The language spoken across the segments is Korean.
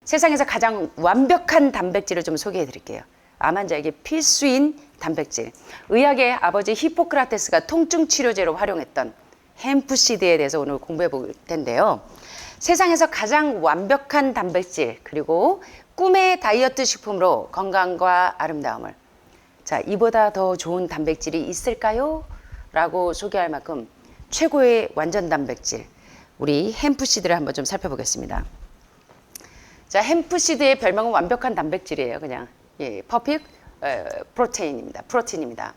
세상에서 가장 완벽한 단백질을 좀 소개해 드릴게요. 암 환자에게 필수인 단백질. 의학의 아버지 히포크라테스가 통증 치료제로 활용했던 햄프시드에 대해서 오늘 공부해 볼 텐데요. 세상에서 가장 완벽한 단백질, 그리고 꿈의 다이어트 식품으로 건강과 아름다움을. 자, 이보다 더 좋은 단백질이 있을까요? 라고 소개할 만큼 최고의 완전 단백질, 우리 햄프시드를 한번 좀 살펴보겠습니다. 자, 햄프시드의 별명은 완벽한 단백질이에요. 그냥 퍼펙트 프로테인입니다.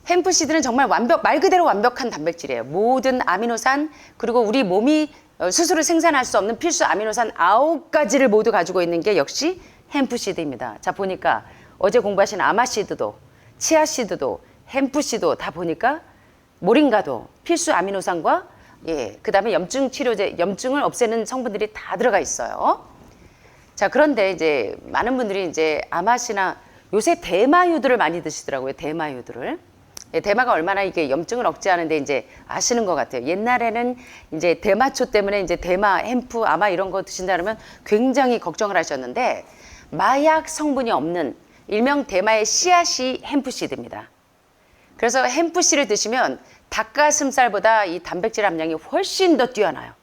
햄프시드는 정말 말 그대로 완벽한 단백질이에요. 모든 아미노산, 그리고 우리 몸이 스스로 생산할 수 없는 필수 아미노산 9가지를 모두 가지고 있는 게 역시 햄프시드입니다. 자, 보니까 어제 공부하신 아마시드도, 치아시드도, 햄프시드도 다 보니까 모링가도 필수 아미노산과 그 다음에 염증 치료제, 염증을 없애는 성분들이 다 들어가 있어요. 자, 그런데 이제 많은 분들이 이제 아마시나 요새 대마유들을 많이 드시더라고요. 대마유들을. 대마가 얼마나 이게 염증을 억제하는데 이제 아시는 것 같아요. 옛날에는 이제 대마초 때문에 이제 대마, 햄프, 아마 이런 거 드신다 그러면 굉장히 걱정을 하셨는데, 마약 성분이 없는 일명 대마의 씨앗이 햄프시드입니다. 그래서 햄프시를 드시면 닭가슴살보다 이 단백질 함량이 훨씬 더 뛰어나요.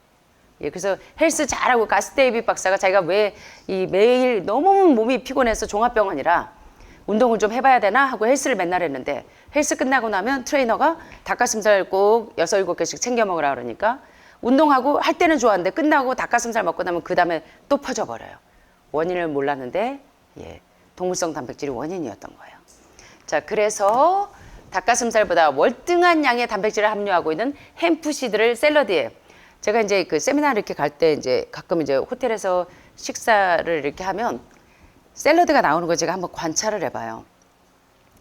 그래서 헬스 잘하고 가스데이비 박사가 자기가 왜 매일 너무 몸이 피곤해서 종합병원이라 운동을 좀 해봐야 되나 하고 헬스를 맨날 했는데, 헬스 끝나고 나면 트레이너가 닭가슴살 꼭 6, 7개씩 챙겨 먹으라 그러니까 운동하고 할 때는 좋았는데 끝나고 닭가슴살 먹고 나면 그 다음에 또 퍼져버려요. 원인을 몰랐는데 동물성 단백질이 원인이었던 거예요. 자, 그래서 닭가슴살보다 월등한 양의 단백질을 함유하고 있는 햄프시드를 샐러드에, 제가 이제 그 세미나를 이렇게 갈 때 이제 가끔 이제 호텔에서 식사를 이렇게 하면 샐러드가 나오는 걸 제가 한번 관찰을 해봐요.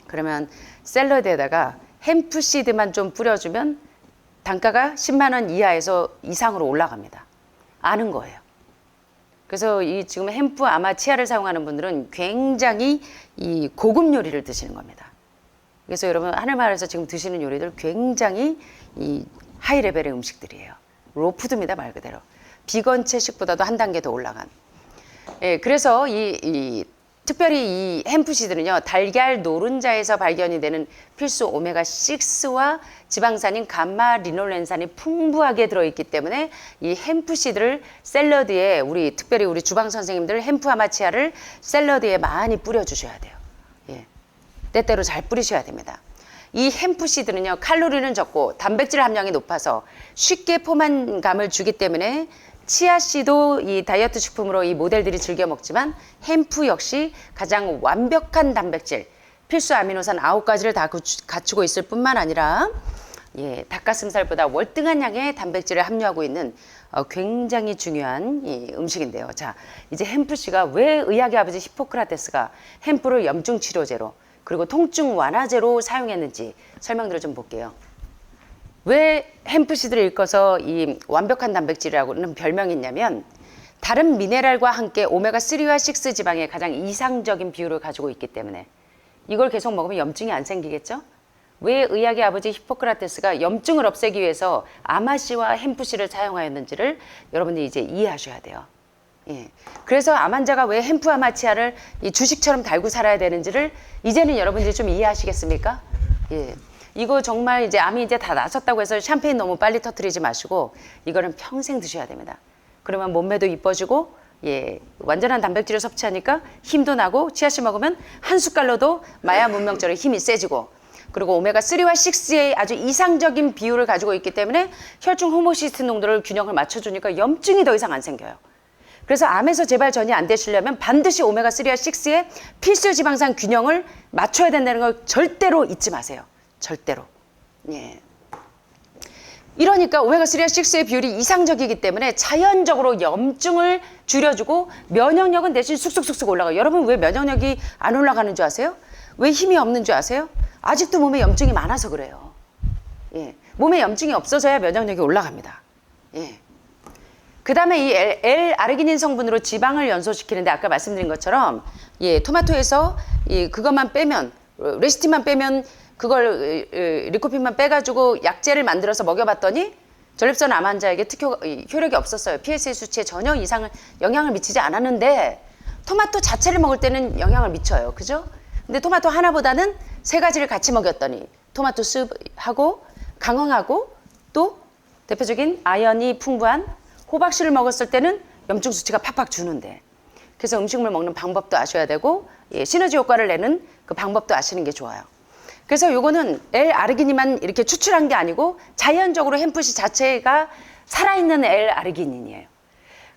그러면 샐러드에다가 햄프시드만 좀 뿌려주면 단가가 10만 원 이하에서 이상으로 올라갑니다. 아는 거예요. 그래서 이 지금 햄프, 아마 치아를 사용하는 분들은 굉장히 이 고급 요리를 드시는 겁니다. 그래서 여러분 하늘마을에서 지금 드시는 요리들 굉장히 이 하이 레벨의 음식들이에요. 로푸드입니다, 말 그대로. 비건 채식보다도 한 단계 더 올라간. 그래서 특별히 이 햄프시드는요, 달걀 노른자에서 발견이 되는 필수 오메가6와 지방산인 감마 리놀렌산이 풍부하게 들어있기 때문에 이 햄프시드를 샐러드에, 특별히 우리 주방 선생님들 햄프 아마치아를 샐러드에 많이 뿌려주셔야 돼요. 때때로 잘 뿌리셔야 됩니다. 이 햄프시드는요, 칼로리는 적고 단백질 함량이 높아서 쉽게 포만감을 주기 때문에 치아씨도 이 다이어트 식품으로 이 모델들이 즐겨 먹지만, 햄프 역시 가장 완벽한 단백질, 필수 아미노산 9가지를 다 갖추고 있을 뿐만 아니라 닭가슴살보다 월등한 양의 단백질을 함유하고 있는 굉장히 중요한 이 음식인데요. 자, 이제 햄프씨가 왜 의학의 아버지 히포크라테스가 햄프를 염증 치료제로 그리고 통증 완화제로 사용했는지 설명들을 좀 볼게요. 왜 햄프시드를 일컬어서 이 완벽한 단백질이라고는 별명이 있냐면, 다른 미네랄과 함께 오메가3와 6 지방의 가장 이상적인 비율을 가지고 있기 때문에 이걸 계속 먹으면 염증이 안 생기겠죠? 왜 의학의 아버지 히포크라테스가 염증을 없애기 위해서 아마씨와 햄프씨를 사용하였는지를 여러분들이 이제 이해하셔야 돼요. 그래서 암 환자가 왜 햄프 아마치아를 이 주식처럼 달고 살아야 되는지를 이제는 여러분들이 좀 이해하시겠습니까? 이거 정말 이제 암이 이제 다 나섰다고 해서 샴페인 너무 빨리 터뜨리지 마시고 이거는 평생 드셔야 됩니다. 그러면 몸매도 이뻐지고 완전한 단백질을 섭취하니까 힘도 나고, 치아씨 먹으면 한 숟갈로도 마야 문명처럼 힘이 세지고, 그리고 오메가3와 6의 아주 이상적인 비율을 가지고 있기 때문에 혈중 호모시스틴 농도를 균형을 맞춰주니까 염증이 더 이상 안 생겨요. 그래서 암에서 재발 전이 안 되시려면 반드시 오메가3와 6의 필수 지방산 균형을 맞춰야 된다는 걸 절대로 잊지 마세요. 절대로. 이러니까 오메가3와 6의 비율이 이상적이기 때문에 자연적으로 염증을 줄여주고 면역력은 대신 쑥쑥쑥쑥 올라가요. 여러분 왜 면역력이 안 올라가는 줄 아세요? 왜 힘이 없는 줄 아세요? 아직도 몸에 염증이 많아서 그래요. 몸에 염증이 없어져야 면역력이 올라갑니다. 그다음에 이 L아르기닌 성분으로 지방을 연소시키는데 아까 말씀드린 것처럼 예, 토마토에서 그것만 빼면 레시틴만 빼면 그걸 리코핀만 빼가지고 약재를 만들어서 먹여봤더니 전립선 암 환자에게 효력이 없었어요. PSA 수치에 전혀 영향을 미치지 않았는데 토마토 자체를 먹을 때는 영향을 미쳐요. 그죠? 근데 토마토 하나보다는 세 가지를 같이 먹였더니 토마토 숲하고 강황하고 또 대표적인 아연이 풍부한 호박씨를 먹었을 때는 염증 수치가 팍팍 주는데 그래서 음식물 먹는 방법도 아셔야 되고 예, 시너지 효과를 내는 그 방법도 아시는 게 좋아요. 그래서 요거는 L아르기닌만 이렇게 추출한 게 아니고 자연적으로 햄프시 자체가 살아있는 L아르기닌이에요.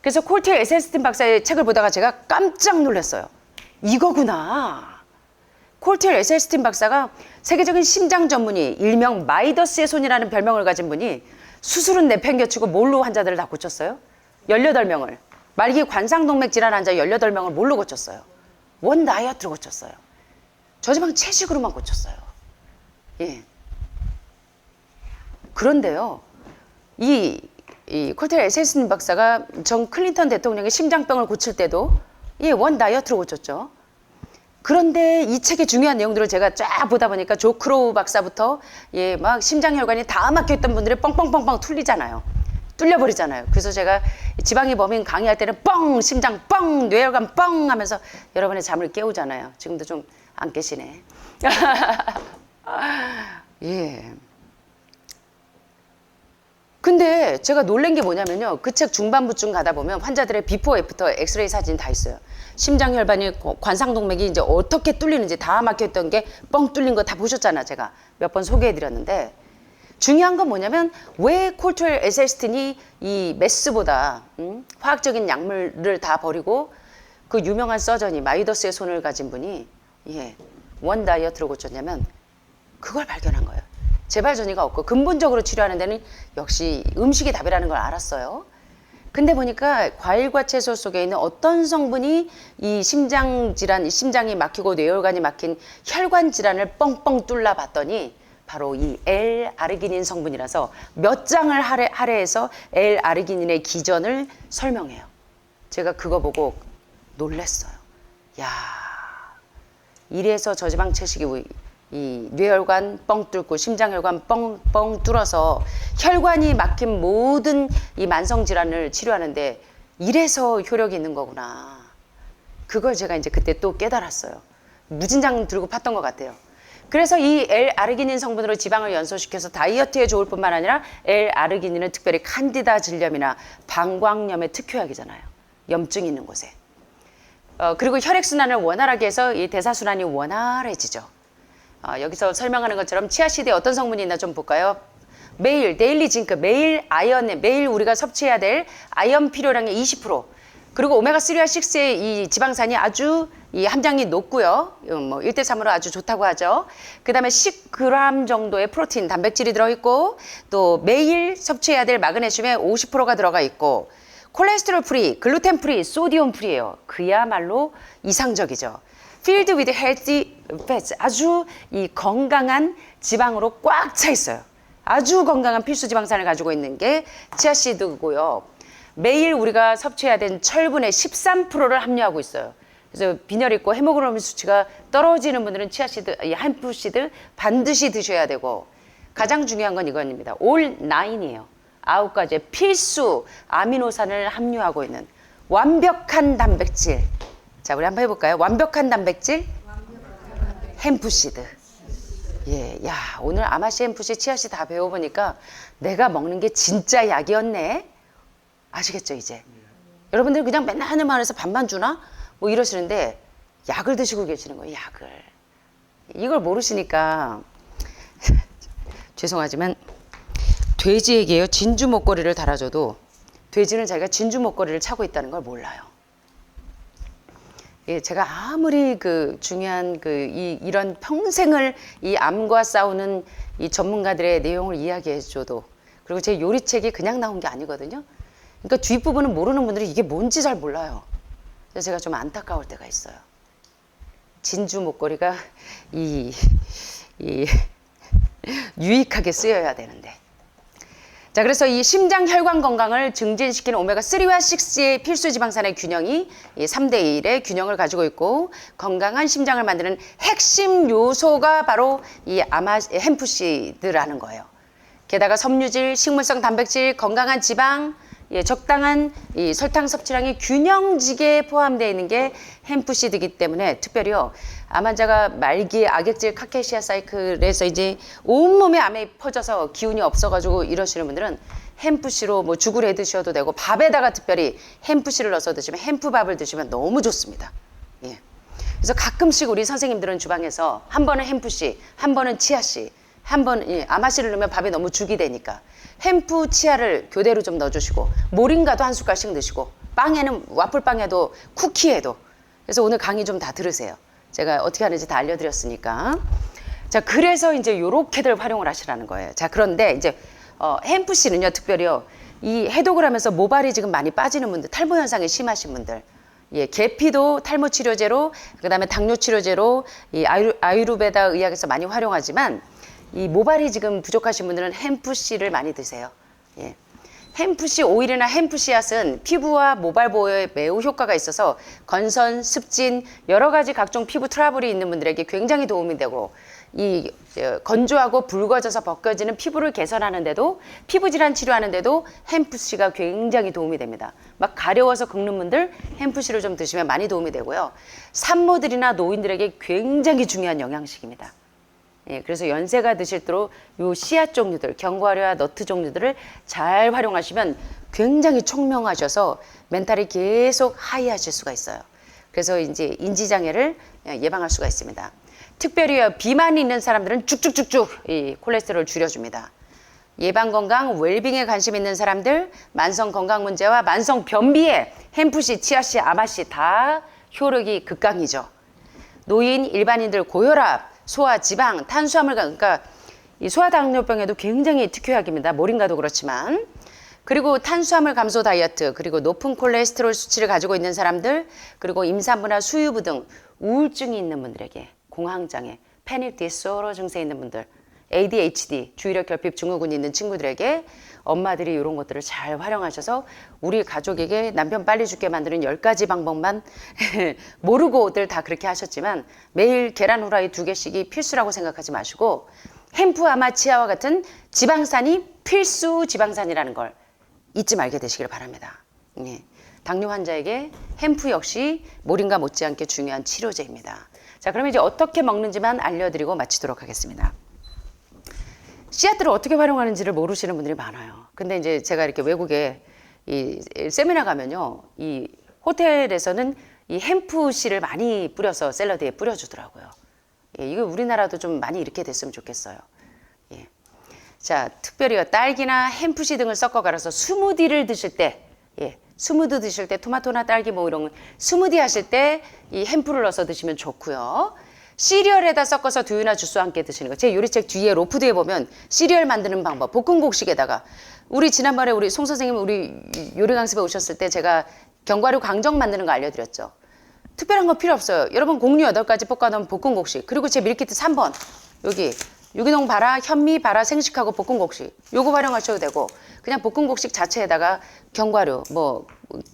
그래서 콜트 에셀스틴 박사의 책을 보다가 제가 깜짝 놀랐어요. 이거구나. 콜트 에셀스틴 박사가 세계적인 심장 전문의 일명 마이더스의 손이라는 별명을 가진 분이 수술은 내팽겨치고 뭘로 환자들을 다 고쳤어요? 18명을. 말기 관상동맥 질환 환자 18명을 뭘로 고쳤어요? 원 다이어트로 고쳤어요. 저지방 채식으로만 고쳤어요. 예. 그런데요, 이 콜텔 에셀스틴 박사가 전 클린턴 대통령의 심장병을 고칠 때도 예, 원 다이어트로 고쳤죠. 그런데 이 책의 중요한 내용들을 제가 쫙 보다 보니까 조 크로우 박사부터 예, 막 심장혈관이 다 막혀있던 분들이 뻥뻥뻥뻥 뚫려버리잖아요. 그래서 제가 지방이 범인 강의할 때는 뻥, 심장 뻥, 뇌혈관 뻥 하면서 여러분의 잠을 깨우잖아요. 지금도 좀 안 깨시네. 예. 근데 제가 놀란 게 뭐냐면요. 그 책 중반부쯤 가다 보면 환자들의 비포 애프터 엑스레이 사진이 다 있어요. 심장혈관이 관상동맥이 이제 어떻게 뚫리는지 다 막혀있던 게 뻥 뚫린 거 다 보셨잖아. 제가 몇 번 소개해드렸는데 중요한 건 뭐냐면 왜 콜트웰 에셀스틴이 이 메스보다 화학적인 약물을 다 버리고 그 유명한 서전이 마이더스의 손을 가진 분이 예, 원 다이어트로 고쳤냐면 그걸 발견한 거예요. 재발 전이가 없고 근본적으로 치료하는 데는 역시 음식이 답이라는 걸 알았어요. 근데 보니까 과일과 채소 속에 있는 어떤 성분이 이 심장 질환, 심장이 막히고 뇌혈관이 막힌 혈관 질환을 뻥뻥 뚫라 봤더니 바로 이 L아르기닌 성분이라서 몇 장을 할애해서 L아르기닌의 기전을 설명해요. 제가 그거 보고 놀랬어요. 야, 이래서 저지방 채식이 이 뇌혈관 뻥 뚫고 심장혈관 뻥뻥 뚫어서 혈관이 막힌 모든 이 만성 질환을 치료하는데 이래서 효력이 있는 거구나. 그걸 제가 이제 그때 또 깨달았어요. 무진장 들고 팠던 것 같아요. 그래서 이 L아르기닌 성분으로 지방을 연소시켜서 다이어트에 좋을 뿐만 아니라 L아르기닌은 특별히 칸디다 질염이나 방광염의 특효약이잖아요. 염증이 있는 곳에. 그리고 혈액순환을 원활하게 해서 이 대사순환이 원활해지죠. 여기서 설명하는 것처럼 치아씨드에 어떤 성분이 있나 좀 볼까요? 매일 데일리 징크, 매일 매일 우리가 섭취해야 될 아연 필요량의 20%. 그리고 오메가3와 6의 이 지방산이 아주 이 함량이 높고요. 뭐 1대3으로 아주 좋다고 하죠. 그 다음에 10g 정도의 프로틴, 단백질이 들어있고 또 매일 섭취해야 될 마그네슘의 50%가 들어가 있고 콜레스테롤 프리, 글루텐 프리, 소디움 프리예요. 그야말로 이상적이죠. Filled with healthy fats, 아주 이 건강한 지방으로 꽉 차 있어요. 아주 건강한 필수 지방산을 가지고 있는 게 치아씨드고요. 매일 우리가 섭취해야 되는 철분의 13%를 함유하고 있어요. 그래서 빈혈 있고 헤모글로빈 수치가 떨어지는 분들은 치아씨드, 햄프씨드 반드시 드셔야 되고 가장 중요한 건 이건입니다. 올 9이에요. 9가지의 필수 아미노산을 함유하고 있는 완벽한 단백질. 자, 우리 한번 해볼까요? 완벽한 단백질, 햄프씨드. 예, 야, 오늘 아마시, 햄프시, 치아씨 다 배워보니까 내가 먹는 게 진짜 약이었네. 아시겠죠, 이제? 여러분들 그냥 맨날 하는 말에서 반만 주나? 뭐 이러시는데 약을 드시고 계시는 거예요, 약을. 이걸 모르시니까 죄송하지만 돼지에게요, 진주 목걸이를 달아줘도 돼지는 자기가 진주 목걸이를 차고 있다는 걸 몰라요. 예, 제가 아무리 그 중요한 이런 평생을 이 암과 싸우는 이 전문가들의 내용을 이야기해줘도 그리고 제 요리책이 그냥 나온 게 아니거든요. 그러니까 뒷부분은 모르는 분들이 이게 뭔지 잘 몰라요. 그래서 제가 좀 안타까울 때가 있어요. 진주 목걸이가 유익하게 쓰여야 되는데. 자, 그래서 이 심장 혈관 건강을 증진시키는 오메가3와 6의 필수 지방산의 균형이 이 3대 1의 균형을 가지고 있고 건강한 심장을 만드는 핵심 요소가 바로 이 햄프시드라는 거예요. 게다가 섬유질, 식물성 단백질, 건강한 지방, 적당한 이 설탕 섭취량이 균형지게 포함되어 있는 게 햄프시드이기 때문에 특별히요. 암 환자가 말기에 악액질 카케시아 사이클에서 이제 온몸에 암이 퍼져서 기운이 없어가지고 이러시는 분들은 햄프시로 뭐 죽을 해 드셔도 되고 밥에다가 특별히 햄프시를 넣어서 드시면 햄프밥을 드시면 너무 좋습니다. 예. 그래서 가끔씩 우리 선생님들은 주방에서 한 번은 햄프시, 한 번은 치아씨, 한 번 아마씨를 넣으면 밥이 너무 죽이 되니까 햄프 치아를 교대로 좀 넣어주시고 모링가도 한 숟갈씩 넣으시고 빵에는 와플빵에도 쿠키에도 그래서 오늘 강의 좀 다 들으세요. 제가 어떻게 하는지 다 알려드렸으니까. 자, 그래서 이제 요렇게들 활용을 하시라는 거예요. 자, 그런데 이제 햄프씨는요 특별히요 이 해독을 하면서 모발이 지금 많이 빠지는 분들, 탈모 현상이 심하신 분들, 예, 계피도 탈모 치료제로, 그다음에 당뇨 치료제로 이 아유르베다 의학에서 많이 활용하지만 이 모발이 지금 부족하신 분들은 햄프씨를 많이 드세요. 예. 햄프씨 오일이나 햄프씨앗은 피부와 모발 보호에 매우 효과가 있어서 건선, 습진, 여러 가지 각종 피부 트러블이 있는 분들에게 굉장히 도움이 되고 이 건조하고 붉어져서 벗겨지는 피부를 개선하는데도 피부 질환 치료하는데도 햄프씨가 굉장히 도움이 됩니다. 막 가려워서 긁는 분들 햄프씨를 좀 드시면 많이 도움이 되고요. 산모들이나 노인들에게 굉장히 중요한 영양식입니다. 예, 그래서 연세가 드실수록 요 씨앗 종류들, 견과류와 너트 종류들을 잘 활용하시면 굉장히 총명하셔서 멘탈이 계속 하이하실 수가 있어요. 그래서 이제 인지장애를 예방할 수가 있습니다. 특별히 비만이 있는 사람들은 쭉쭉쭉쭉 이 콜레스테롤을 줄여줍니다. 예방 건강, 웰빙에 관심 있는 사람들, 만성 건강 문제와 만성 변비에 햄프씨, 치아씨, 아마씨 다 효력이 극강이죠. 노인, 일반인들 고혈압, 소화, 지방, 탄수화물, 그러니까 이 소아당뇨병에도 굉장히 특효약입니다. 모링가도 그렇지만. 그리고 탄수화물 감소 다이어트, 그리고 높은 콜레스테롤 수치를 가지고 있는 사람들, 그리고 임산부나 수유부 등 우울증이 있는 분들에게 공황장애, 패닉 디스오더 증세 있는 분들, ADHD, 주의력 결핍 증후군이 있는 친구들에게 엄마들이 이런 것들을 잘 활용하셔서 우리 가족에게 남편 빨리 죽게 만드는 10가지 방법만 모르고들 다 그렇게 하셨지만 매일 계란 후라이 2개씩이 필수라고 생각하지 마시고 햄프 아마치아와 같은 지방산이 필수 지방산이라는 걸 잊지 말게 되시길 바랍니다. 예. 당뇨 환자에게 햄프 역시 모링가 못지않게 중요한 치료제입니다. 자, 그러면 이제 어떻게 먹는지만 알려드리고 마치도록 하겠습니다. 씨앗들을 어떻게 활용하는지를 모르시는 분들이 많아요. 근데 이제 제가 이렇게 외국에 이 세미나 가면요. 이 호텔에서는 이 햄프 씨를 많이 뿌려서 샐러드에 뿌려주더라고요. 예, 이거 우리나라도 좀 많이 이렇게 됐으면 좋겠어요. 예. 자, 특별히 딸기나 햄프 씨 등을 섞어 갈아서 스무디를 드실 때, 예, 스무디 드실 때 토마토나 딸기 뭐 이런 스무디 하실 때 이 햄프를 넣어서 드시면 좋고요. 시리얼에다 섞어서 두유나 주스와 함께 드시는 거. 제 요리책 뒤에 로프드에 보면 시리얼 만드는 방법, 볶음곡식에다가 우리 지난번에 우리 송 선생님 우리 요리 강습에 오셨을 때 제가 견과류 강정 만드는 거 알려드렸죠. 특별한 거 필요 없어요. 여러분 곡류 8가지 볶아놓은 볶음곡식, 그리고 제 밀키트 3번 여기 유기농 발화, 현미 발화 생식하고 볶음곡식 요거 활용하셔도 되고 그냥 볶음곡식 자체에다가 견과류 뭐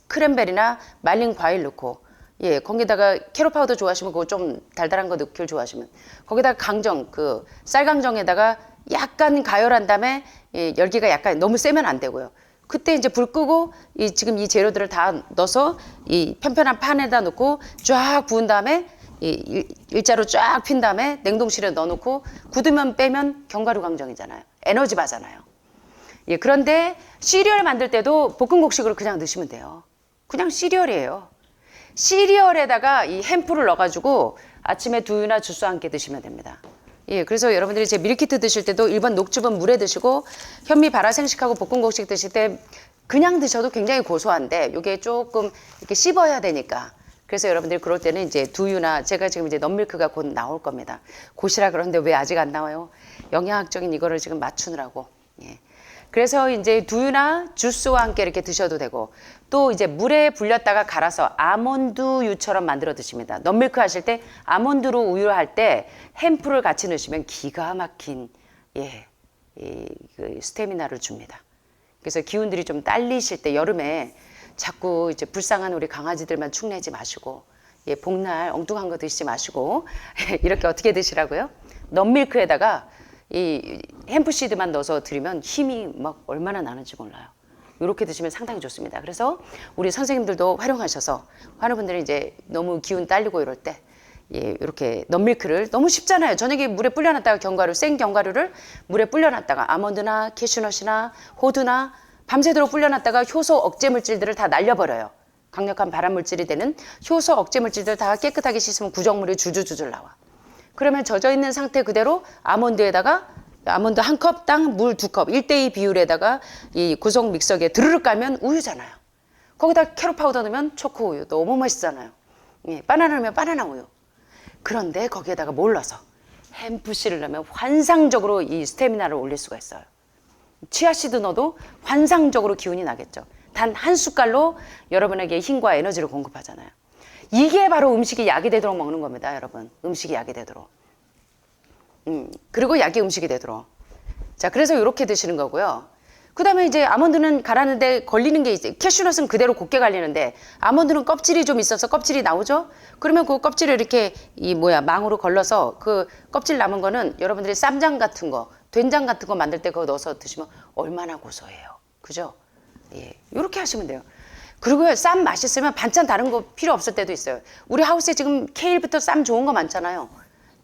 크랜베리나 말린 과일 넣고 예, 거기다가 캐럿 파우더 좋아하시면 그거 좀 달달한 거 넣기를 좋아하시면 거기다가 강정, 그 쌀강정에다가 약간 가열한 다음에 예, 열기가 약간 너무 세면 안 되고요. 그때 이제 불 끄고 지금 이 재료들을 다 넣어서 이 편편한 판에다 놓고 쫙 부은 다음에 일자로 쫙 핀 다음에 냉동실에 넣어놓고 굳으면 빼면 견과류 강정이잖아요. 에너지 바잖아요. 예, 그런데 시리얼 만들 때도 볶음곡식으로 그냥 넣으시면 돼요. 그냥 시리얼이에요. 시리얼에다가 이 햄프를 넣어가지고 아침에 두유나 주스와 함께 드시면 됩니다. 예, 그래서 여러분들이 제 밀키트 드실 때도 1번 녹즙은 물에 드시고 현미 발화 생식하고 볶음곡식 드실 때 그냥 드셔도 굉장히 고소한데 이게 조금 이렇게 씹어야 되니까 그래서 여러분들이 그럴 때는 이제 두유나 제가 지금 이제 넌밀크가 곧 나올 겁니다. 곧이라 그러는데 왜 아직 안 나와요? 영양학적인 이거를 지금 맞추느라고. 예. 그래서 이제 두유나 주스와 함께 이렇게 드셔도 되고 또 이제 물에 불렸다가 갈아서 아몬드유처럼 만들어 드십니다. 넌밀크 하실 때 아몬드로 우유를 할 때 햄프를 같이 넣으시면 기가 막힌 예, 그 스태미나를 줍니다. 그래서 기운들이 좀 딸리실 때 여름에 자꾸 이제 불쌍한 우리 강아지들만 축내지 마시고, 예, 복날 엉뚱한 거 드시지 마시고 이렇게 어떻게 드시라고요? 넛밀크에다가 이 햄프시드만 넣어서 드리면 힘이 막 얼마나 나는지 몰라요. 이렇게 드시면 상당히 좋습니다. 그래서 우리 선생님들도 활용하셔서 환우분들이 이제 너무 기운 딸리고 이럴 때, 예, 이렇게 넛밀크를 너무 쉽잖아요. 저녁에 물에 불려놨다가 견과류, 생 견과류를 물에 불려놨다가 아몬드나 캐슈넛이나 호두나 밤새도록 불려놨다가 효소 억제 물질들을 다 날려버려요. 강력한 발암 물질이 되는 효소 억제 물질들 다 깨끗하게 씻으면 구정물이 줄줄줄줄 나와. 그러면 젖어 있는 상태 그대로 아몬드에다가 아몬드 한 컵당 물 2컵 1대2 비율에다가 이 구성 믹서기에 드르륵 깔면 우유잖아요. 거기다 캐럿 파우더 넣으면 초코 우유 너무 맛있잖아요. 예, 바나나 넣으면 바나나 우유. 그런데 거기에다가 뭘 넣어서 햄프씨를 넣으면 환상적으로 이 스태미나를 올릴 수가 있어요. 치아씨드 넣어도 환상적으로 기운이 나겠죠. 단 한 숟갈로 여러분에게 힘과 에너지를 공급하잖아요. 이게 바로 음식이 약이 되도록 먹는 겁니다, 여러분. 음식이 약이 되도록. 그리고 약이 음식이 되도록. 자, 그래서 이렇게 드시는 거고요. 그 다음에 이제 아몬드는 갈았는데 걸리는 게 이제 캐슈넛은 그대로 곱게 갈리는데 아몬드는 껍질이 좀 있어서 껍질이 나오죠? 그러면 그 껍질을 이렇게 망으로 걸러서 그 껍질 남은 거는 여러분들이 쌈장 같은 거, 된장 같은 거 만들 때 그거 넣어서 드시면 얼마나 고소해요. 그죠? 예, 이렇게 하시면 돼요. 그리고 쌈 맛있으면 반찬 다른 거 필요 없을 때도 있어요. 우리 하우스에 지금 케일부터 쌈 좋은 거 많잖아요.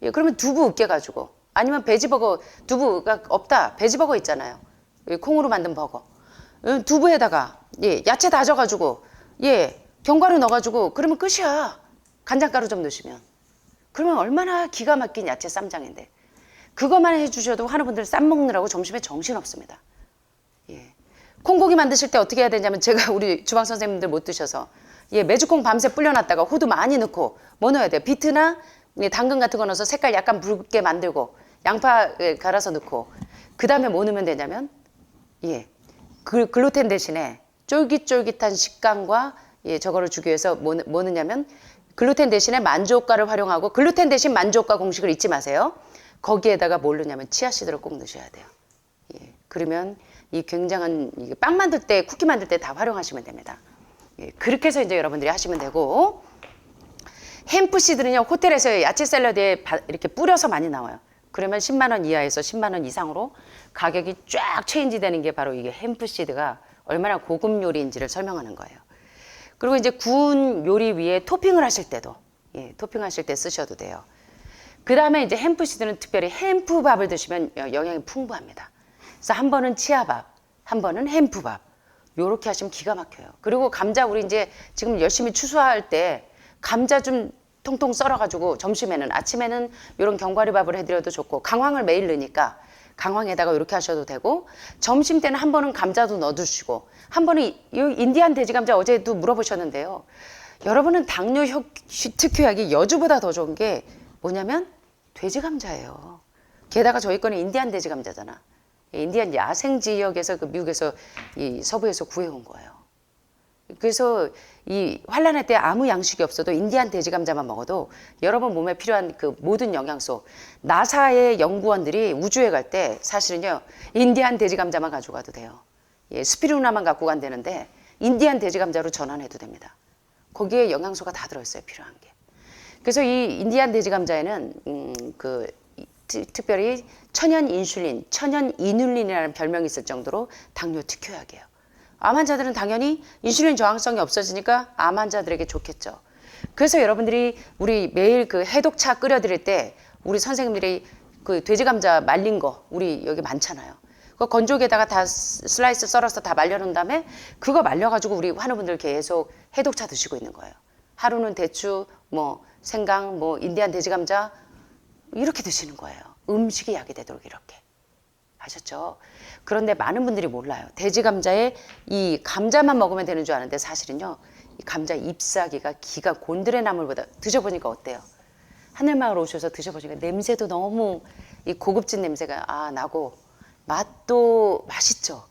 예, 그러면 두부 으깨가지고 아니면 베지버거, 두부가 없다. 베지버거 있잖아요. 예, 콩으로 만든 버거. 두부에다가 예, 야채 다져가지고 예, 견과류 넣어가지고 그러면 끝이야. 간장가루 좀 넣으시면. 그러면 얼마나 기가 막힌 야채 쌈장인데. 그것만 해주셔도 환우분들 쌈 먹느라고 점심에 정신없습니다. 예. 콩고기 만드실 때 어떻게 해야 되냐면 제가 우리 주방 선생님들 못 드셔서 예, 메주콩 밤새 불려놨다가 호두 많이 넣고 뭐 넣어야 돼요? 비트나 예, 당근 같은 거 넣어서 색깔 약간 붉게 만들고 양파 예, 갈아서 넣고 그 다음에 뭐 넣으면 되냐면 예, 글루텐 대신에 쫄깃쫄깃한 식감과 예, 저거를 주기 위해서 뭐 넣냐면 글루텐 대신에 만주옥가를 활용하고 글루텐 대신 만주옥가 공식을 잊지 마세요. 거기에다가 뭘 넣냐면 치아씨드를 꼭 넣으셔야 돼요. 예, 그러면 이 굉장한 빵 만들 때, 쿠키 만들 때 다 활용하시면 됩니다. 예, 그렇게 해서 이제 여러분들이 하시면 되고 햄프씨드는요 호텔에서 야채 샐러드에 이렇게 뿌려서 많이 나와요. 그러면 10만 원 이하에서 10만 원 이상으로 가격이 쫙 체인지 되는 게 바로 이게 햄프씨드가 얼마나 고급 요리인지를 설명하는 거예요. 그리고 이제 구운 요리 위에 토핑을 하실 때도 예, 토핑하실 때 쓰셔도 돼요. 그 다음에 이제 햄프씨드는 특별히 햄프밥을 드시면 영양이 풍부합니다. 그래서 한 번은 치아밥, 한 번은 햄프밥. 요렇게 하시면 기가 막혀요. 그리고 감자 우리 이제 지금 열심히 추수할 때 감자 좀 통통 썰어가지고 점심에는 아침에는 이런 견과류밥을 해드려도 좋고 강황을 매일 넣으니까 강황에다가 이렇게 하셔도 되고 점심 때는 한 번은 감자도 넣어두시고 한 번은 이 인디안 돼지 감자 어제도 물어보셨는데요. 여러분은 당뇨 특효약이 여주보다 더 좋은 게 뭐냐면 돼지 감자예요. 게다가 저희 거는 인디안 돼지 감자잖아. 인디안 야생 지역에서 그 미국에서 이 서부에서 구해온 거예요. 그래서 이 환란할 때 아무 양식이 없어도 인디안 돼지 감자만 먹어도 여러분 몸에 필요한 그 모든 영양소 나사의 연구원들이 우주에 갈 때 사실은요 인디안 돼지 감자만 가져가도 돼요. 예, 스피루나만 갖고 간다는데 인디안 돼지 감자로 전환해도 됩니다. 거기에 영양소가 다 들어있어요 필요한 게. 그래서 이 인디안 돼지 감자에는 특별히 천연 인슐린, 천연 이눌린이라는 별명이 있을 정도로 당뇨 특효약이에요. 암 환자들은 당연히 인슐린 저항성이 없어지니까 암 환자들에게 좋겠죠. 그래서 여러분들이 우리 매일 그 해독차 끓여드릴 때 우리 선생님들이 그 돼지 감자 말린 거 우리 여기 많잖아요. 그 건조기에다가 다 슬라이스 썰어서 다 말려놓은 다음에 그거 말려가지고 우리 환우분들 계속 해독차 드시고 있는 거예요. 하루는 대추, 뭐 생강, 뭐 인디안 돼지 감자 이렇게 드시는 거예요. 음식이 약이 되도록 이렇게. 아셨죠? 그런데 많은 분들이 몰라요. 돼지 감자에 이 감자만 먹으면 되는 줄 아는데 사실은요. 이 감자 잎사귀가 기가 곤드레 나물보다 드셔보니까 어때요? 하늘마을 오셔서 드셔보니까 냄새도 너무 이 고급진 냄새가 나고 맛도 맛있죠.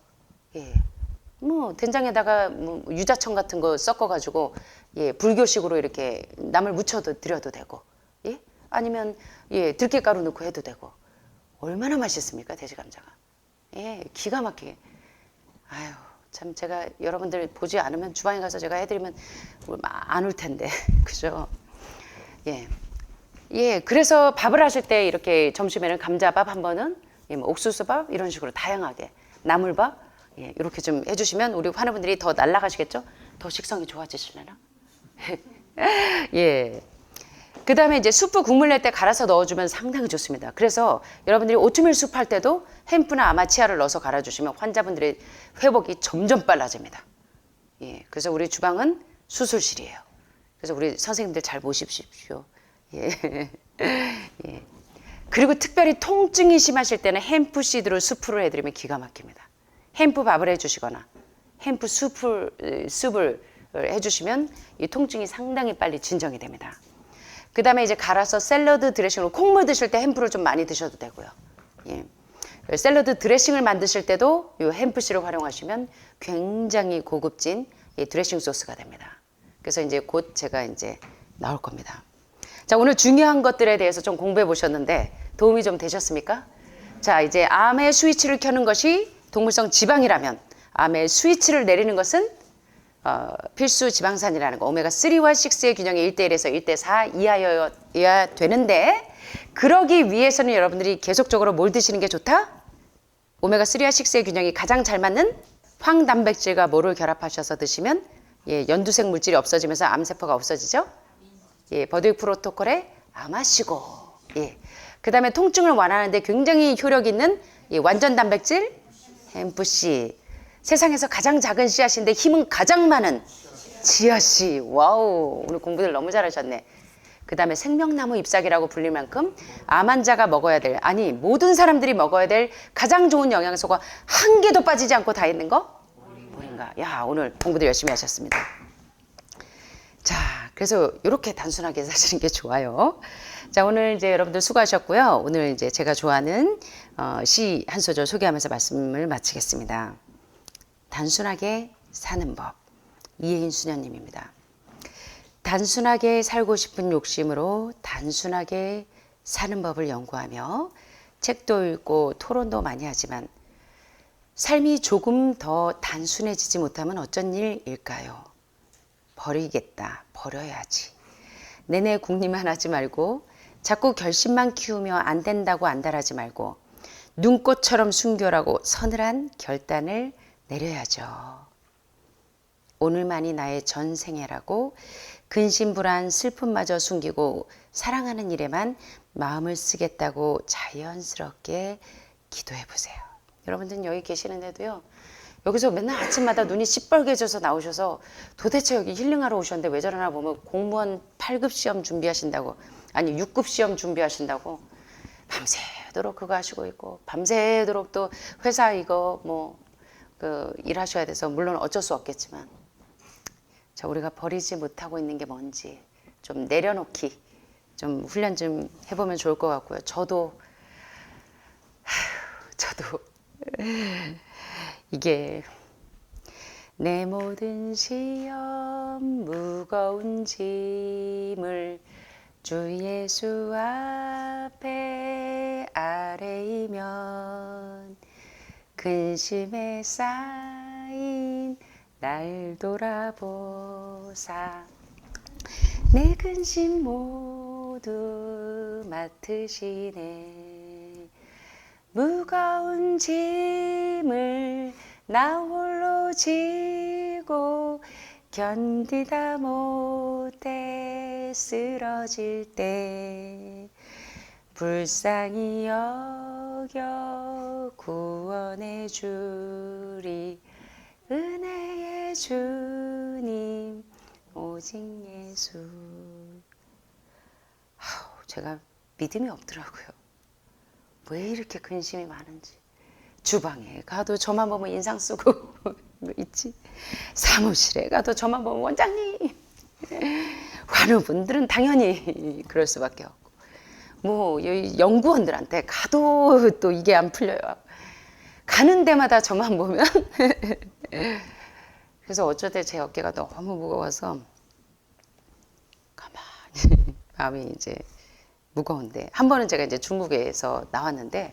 예. 뭐 된장에다가 뭐 유자청 같은 거 섞어가지고 예 불교식으로 이렇게 나물 무쳐도 드려도 되고 예 아니면 예 들깨가루 넣고 해도 되고 얼마나 맛있습니까 돼지 감자가 예 기가 막히게 아유 참 제가 여러분들 보지 않으면 주방에 가서 제가 해드리면 안 올 텐데 그죠? 예. 예, 그래서 밥을 하실 때 이렇게 점심에는 감자밥 한 번은, 예, 뭐 옥수수밥 이런 식으로 다양하게 나물밥, 예, 이렇게 좀 해주시면 우리 환우분들이 더 날아가시겠죠? 더 식성이 좋아지시려나? 예. 그 다음에 이제 수프 국물 낼 때 갈아서 넣어주면 상당히 좋습니다. 그래서 여러분들이 오트밀 수프 할 때도 햄프나 아마치아를 넣어서 갈아주시면 환자분들의 회복이 점점 빨라집니다. 예. 그래서 우리 주방은 수술실이에요. 그래서 우리 선생님들 잘 모십시오. 예. 예. 그리고 특별히 통증이 심하실 때는 햄프 시드로 수프를 해드리면 기가 막힙니다. 햄프 밥을 해주시거나 햄프 숲을 해주시면 이 통증이 상당히 빨리 진정이 됩니다. 그 다음에 이제 갈아서 샐러드 드레싱으로 콩물 드실 때 햄프를 좀 많이 드셔도 되고요. 예. 샐러드 드레싱을 만드실 때도 이 햄프 씨를 활용하시면 굉장히 고급진 드레싱 소스가 됩니다. 그래서 이제 곧 제가 이제 나올 겁니다. 자, 오늘 중요한 것들에 대해서 좀 공부해 보셨는데 도움이 좀 되셨습니까? 자, 이제 암의 스위치를 켜는 것이 동물성 지방이라면 암의 스위치를 내리는 것은 필수 지방산이라는 거, 오메가3와 6의 균형이 1대1에서 1대4 이하여야 되는데, 그러기 위해서는 여러분들이 계속적으로 뭘 드시는 게 좋다? 오메가3와 6의 균형이 가장 잘 맞는 황단백질과 뭐를 결합하셔서 드시면, 예, 연두색 물질이 없어지면서 암세포가 없어지죠? 예, 버드윅 프로토콜에 아마시고, 예. 그 다음에 통증을 완화하는데 굉장히 효력 있는 완전 단백질, 햄프씨. 세상에서 가장 작은 씨앗인데 힘은 가장 많은 지아씨. 와우, 오늘 공부들 너무 잘하셨네. 그 다음에 생명나무 잎사귀라고 불릴 만큼 암 환자가 먹어야 될, 아니 모든 사람들이 먹어야 될 가장 좋은 영양소가 한 개도 빠지지 않고 다 있는 거? 뭐인가? 야, 오늘 공부들 열심히 하셨습니다. 자, 그래서 이렇게 단순하게 사시는 게 좋아요. 자, 오늘 이제 여러분들 수고하셨고요. 오늘 이제 제가 좋아하는 시 한 소절 소개하면서 말씀을 마치겠습니다. 단순하게 사는 법, 이혜인 수녀님입니다. 단순하게 살고 싶은 욕심으로 단순하게 사는 법을 연구하며 책도 읽고 토론도 많이 하지만 삶이 조금 더 단순해지지 못하면 어쩐 일일까요? 버리겠다, 버려야지. 내내 궁리만 하지 말고 자꾸 결심만 키우며 안 된다고 안달하지 말고 눈꽃처럼 순결하고 서늘한 결단을 내려야죠. 오늘만이 나의 전생애라고 근심불안 슬픔마저 숨기고 사랑하는 일에만 마음을 쓰겠다고 자연스럽게 기도해 보세요. 여러분들은 여기 계시는데도요, 여기서 맨날 아침마다 눈이 시뻘개져서 나오셔서 도대체 여기 힐링하러 오셨는데 왜 저러나 보면 공무원 8급 시험 준비하신다고, 아니 6급 시험 준비하신다고 밤새도록 그거 하시고 있고, 밤새도록 또 회사 이거 뭐 일하셔야 돼서 물론 어쩔 수 없겠지만, 자, 우리가 버리지 못하고 있는 게 뭔지 좀 내려놓기 좀 훈련 좀 해보면 좋을 것 같고요. 저도 이게 내 모든 시험 무거운 짐을 주 예수 앞에 아뢰이면 근심에 쌓인 날 돌아보사 내 근심 모두 맡으시네. 무거운 짐을 나 홀로 지고 견디다 못해 쓰러질 때 불쌍히 여겨 구원해 주리 은혜의 주님 오직 예수. 제가 믿음이 없더라고요. 왜 이렇게 근심이 많은지. 주방에 가도 저만 보면 인상 쓰고 있지. 사무실에 가도 저만 보면 원장님. 환우분들은 당연히 그럴 수밖에 없고, 뭐 연구원들한테 가도 또 이게 안 풀려요. 가는 데마다 저만 보면 그래서 어쩔 때 제 어깨가 너무 무거워서 가만히 마음이 이제 무거운데, 한 번은 제가 이제 중국에서 나왔는데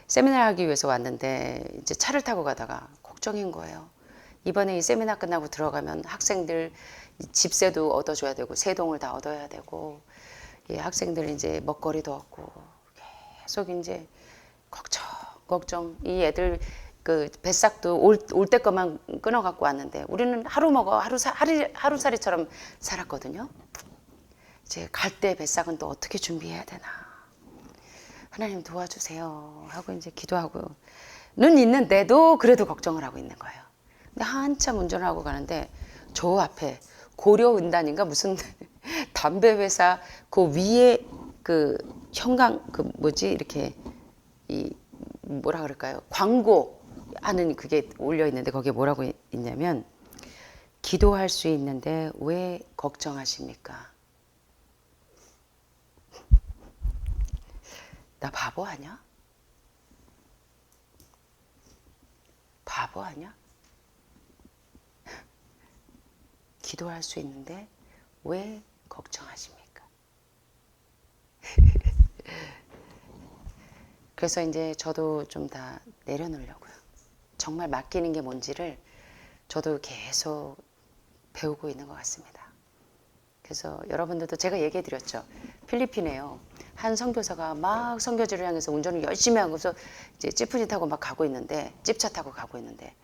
세미나를 하기 위해서 왔는데 이제 차를 타고 가다가 걱정인 거예요. 이번에 이 세미나 끝나고 들어가면 학생들 집세도 얻어줘야 되고 세동을 다 얻어야 되고 이 학생들 이제 먹거리도 없고 계속 이제 걱정 이 애들 그 뱃삭도 올 때 것만 끊어 갖고 왔는데 우리는 하루 먹어 하루살이처럼 살았거든요. 이제 갈 때 뱃삭은 또 어떻게 준비해야 되나 하나님 도와주세요 하고 이제 기도하고는 있는데도 그래도 걱정을 하고 있는 거예요. 근데 한참 운전을 하고 가는데 저 앞에 고려은단인가 무슨 담배 회사 그 위에 그 형광 그 뭐지 이렇게 이 뭐라 그럴까요? 광고 하는 그게 올려 있는데 거기에 뭐라고 있냐면 기도할 수 있는데 왜 걱정하십니까? 나 바보 아니야? 바보 아니야? 기도할 수 있는데 왜 걱정하십니까? 그래서 이제 저도 좀 다 내려놓으려고요. 정말 맡기는 게 뭔지를 저도 계속 배우고 있는 것 같습니다. 그래서 여러분들도 제가 얘기해 드렸죠. 필리핀에요. 한 선교사가 막 선교지를 향해서 운전을 열심히 하고서 이제 찌푸지 타고 막 가고 있는데 찝차 타고 가고 있는데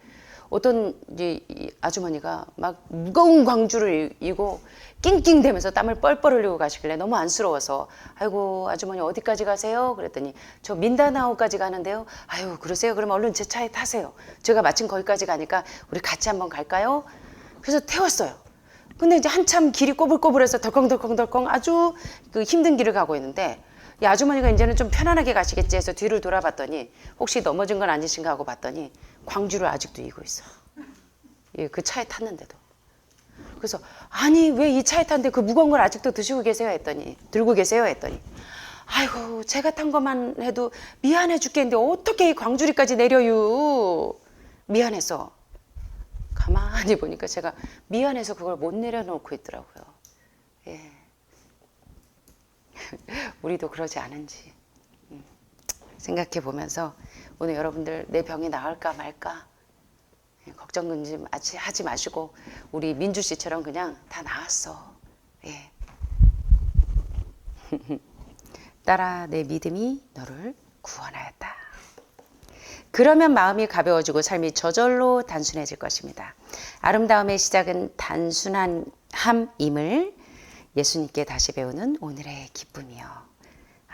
어떤 이 아주머니가 막 무거운 광주를 이고 낑낑대면서 땀을 뻘뻘 흘리고 가시길래 너무 안쓰러워서 아이고 아주머니 어디까지 가세요? 그랬더니 저 민다나오까지 가는데요. 아유 그러세요? 그럼 얼른 제 차에 타세요. 제가 마침 거기까지 가니까 우리 같이 한번 갈까요? 그래서 태웠어요. 근데 이제 한참 길이 꼬불꼬불해서 덜컹덜컹 아주 그 힘든 길을 가고 있는데 이 아주머니가 이제는 좀 편안하게 가시겠지 해서 뒤를 돌아봤더니 혹시 넘어진 건 아니신가 하고 봤더니 광주를 아직도 이고 있어. 예, 그 차에 탔는데도. 그래서 아니 왜 이 차에 탔는데 그 무거운 걸 아직도 드시고 계세요 했더니 들고 계세요 했더니 아이고 제가 탄 것만 해도 미안해 죽겠는데 어떻게 이 광주리까지 내려요. 미안해서. 가만히 보니까 제가 미안해서 그걸 못 내려놓고 있더라고요. 예. 우리도 그러지 않은지 생각해 보면서 오늘 여러분들 내 병이 나을까 말까 걱정 하지 마시고 우리 민주 씨처럼 그냥 다 나았어. 예. 따라 내 믿음이 너를 구원하였다. 그러면 마음이 가벼워지고 삶이 저절로 단순해질 것입니다. 아름다움의 시작은 단순함임을 예수님께 다시 배우는 오늘의 기쁨이요.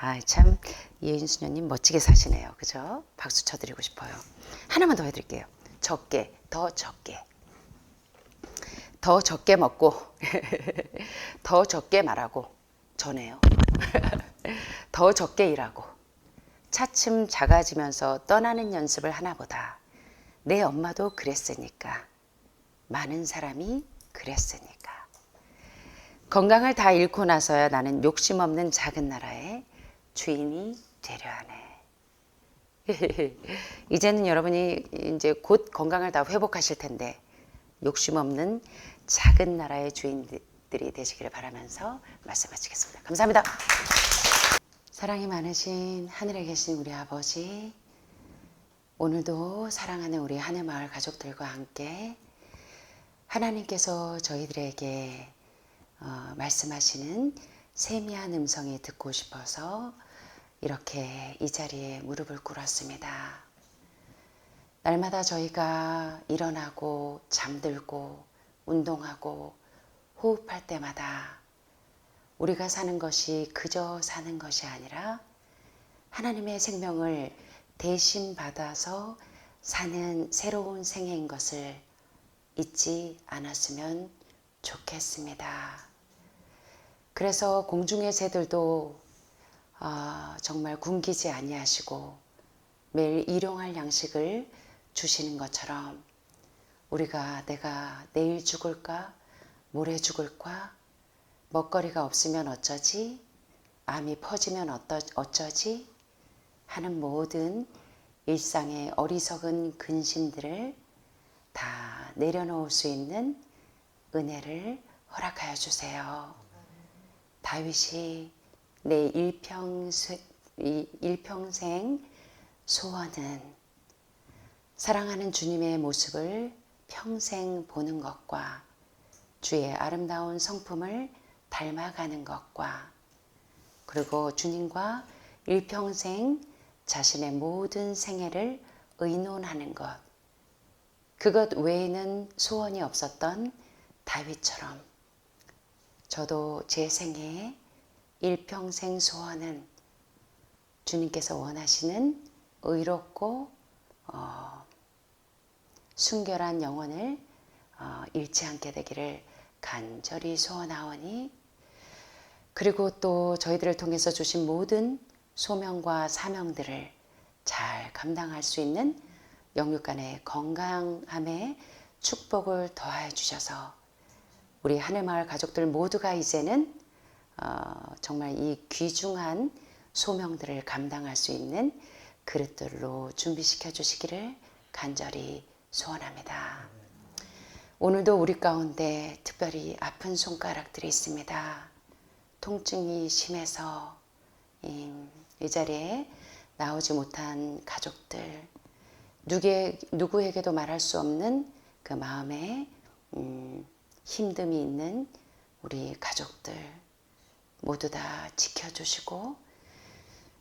아, 참 이인수녀님 멋지게 사시네요. 그죠? 박수 쳐드리고 싶어요. 하나만 더 해드릴게요. 적게, 더 적게. 더 적게 먹고 더 적게 말하고 저네요. 더 적게 일하고 차츰 작아지면서 떠나는 연습을 하나보다 내 엄마도 그랬으니까 많은 사람이 그랬으니까 건강을 다 잃고 나서야 나는 욕심 없는 작은 나라의 주인이 되려 하네. 이제는 여러분이 이제 곧 건강을 다 회복하실 텐데 욕심 없는 작은 나라의 주인들이 되시기를 바라면서 말씀 마치겠습니다. 감사합니다. 사랑이 많으신 하늘에 계신 우리 아버지, 오늘도 사랑하는 우리 하늘마을 가족들과 함께 하나님께서 저희들에게 말씀하시는 세미한 음성이 듣고 싶어서 이렇게 이 자리에 무릎을 꿇었습니다. 날마다 저희가 일어나고 잠들고 운동하고 호흡할 때마다 우리가 사는 것이 그저 사는 것이 아니라 하나님의 생명을 대신 받아서 사는 새로운 생애인 것을 잊지 않았으면 좋겠습니다. 그래서 공중의 새들도 정말 굶기지 아니하시고 매일 일용할 양식을 주시는 것처럼 우리가 내가 내일 죽을까 모레 죽을까 먹거리가 없으면 어쩌지 암이 퍼지면 어쩌지 하는 모든 일상의 어리석은 근심들을 다 내려놓을 수 있는 은혜를 허락하여 주세요. 다윗이 내 일평생 소원은 사랑하는 주님의 모습을 평생 보는 것과 주의 아름다운 성품을 닮아가는 것과 그리고 주님과 일평생 자신의 모든 생애를 의논하는 것, 그것 외에는 소원이 없었던 다윗처럼 저도 제 생애에 일평생 소원은 주님께서 원하시는 의롭고 순결한 영혼을 잃지 않게 되기를 간절히 소원하오니, 그리고 또 저희들을 통해서 주신 모든 소명과 사명들을 잘 감당할 수 있는 영육간의 건강함에 축복을 더하여 주셔서 우리 하늘마을 가족들 모두가 이제는 정말 이 귀중한 소명들을 감당할 수 있는 그릇들로 준비시켜 주시기를 간절히 소원합니다. 오늘도 우리 가운데 특별히 아픈 손가락들이 있습니다. 통증이 심해서 이 자리에 나오지 못한 가족들, 누구에게도 말할 수 없는 그 마음에 힘듦이 있는 우리 가족들 모두 다 지켜주시고,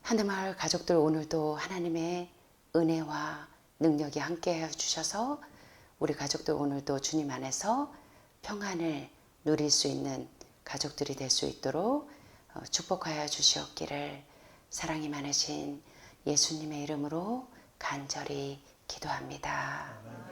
하늘마을 가족들 오늘도 하나님의 은혜와 능력이 함께해 주셔서 우리 가족들 오늘도 주님 안에서 평안을 누릴 수 있는 가족들이 될 수 있도록 축복하여 주시옵기를 사랑이 많으신 예수님의 이름으로 간절히 기도합니다.